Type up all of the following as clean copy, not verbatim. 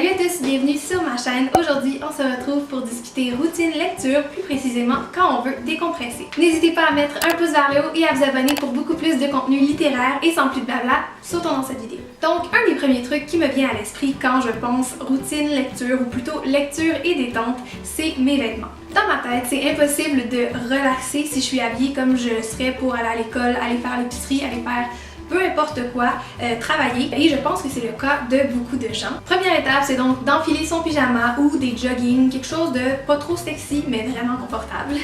Salut à tous, bienvenue sur ma chaîne. Aujourd'hui, on se retrouve pour discuter routine lecture, plus précisément quand on veut décompresser. N'hésitez pas à mettre un pouce vers le haut et à vous abonner pour beaucoup plus de contenu littéraire et sans plus de blabla, sautons dans cette vidéo. Donc, un des premiers trucs qui me vient à l'esprit quand je pense routine lecture, ou plutôt lecture et détente, c'est mes vêtements. Dans ma tête, c'est impossible de relaxer si je suis habillée comme je le serais pour aller à l'école, aller faire l'épicerie, aller faire peu importe quoi, travailler, et je pense que c'est le cas de beaucoup de gens. Première étape, c'est donc d'enfiler son pyjama ou des jogging, quelque chose de pas trop sexy mais vraiment confortable.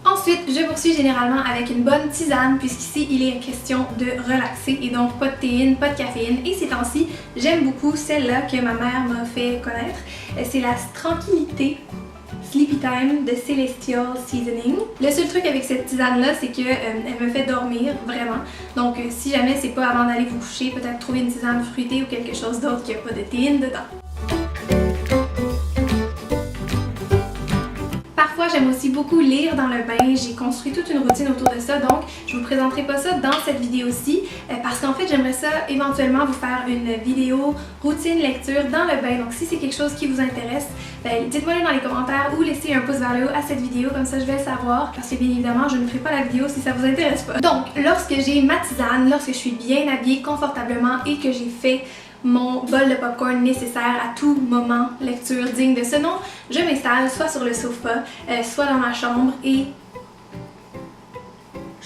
Ensuite, je poursuis généralement avec une bonne tisane puisqu'ici il est question de relaxer et donc pas de théine, pas de caféine. Et ces temps-ci, j'aime beaucoup celle-là que ma mère m'a fait connaître. C'est la Tranquillité Sleepy Time de Celestial Seasoning. Le seul truc avec cette tisane-là, c'est qu'elle me fait dormir, vraiment. Donc si jamais c'est pas avant d'aller vous coucher, peut-être trouver une tisane fruitée ou quelque chose d'autre qui n'a pas de théine dedans. Parfois, j'aime aussi beaucoup lire dans le bain. J'ai construit toute une routine autour de ça, donc je vous présenterai pas ça dans cette vidéo-ci parce qu'en fait, j'aimerais ça éventuellement vous faire une vidéo routine lecture dans le bain. Donc si c'est quelque chose qui vous intéresse, dites-moi dans les commentaires ou laissez un pouce vers le haut à cette vidéo, comme ça je vais le savoir parce que bien évidemment, je ne ferai pas la vidéo si ça vous intéresse pas. Donc, lorsque j'ai ma tisane, lorsque je suis bien habillée confortablement et que j'ai fait mon bol de popcorn nécessaire à tout moment, lecture digne de ce nom, je m'installe soit sur le sofa, soit dans ma chambre et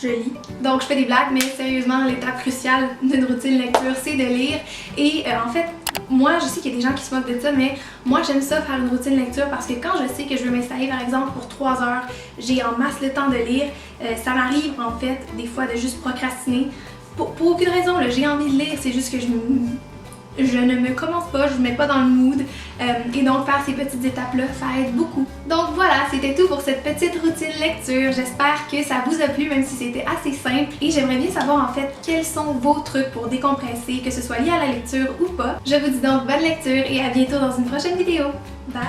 je lis. Donc je fais des blagues, mais sérieusement, l'étape cruciale d'une routine lecture, c'est de lire. Et en fait, moi, je sais qu'il y a des gens qui se moquent de ça, mais moi j'aime ça faire une routine lecture parce que quand je sais que je veux m'installer par exemple pour 3 heures, j'ai en masse le temps de lire, ça m'arrive en fait des fois de juste procrastiner. Pour aucune raison, j'ai envie de lire, c'est juste que je ne me commence pas, je ne me mets pas dans le mood et donc faire ces petites étapes-là, ça aide beaucoup. Donc voilà, c'était tout pour cette petite routine lecture. J'espère que ça vous a plu, même si c'était assez simple. Et j'aimerais bien savoir en fait quels sont vos trucs pour décompresser, que ce soit lié à la lecture ou pas. Je vous dis donc bonne lecture et à bientôt dans une prochaine vidéo. Bye!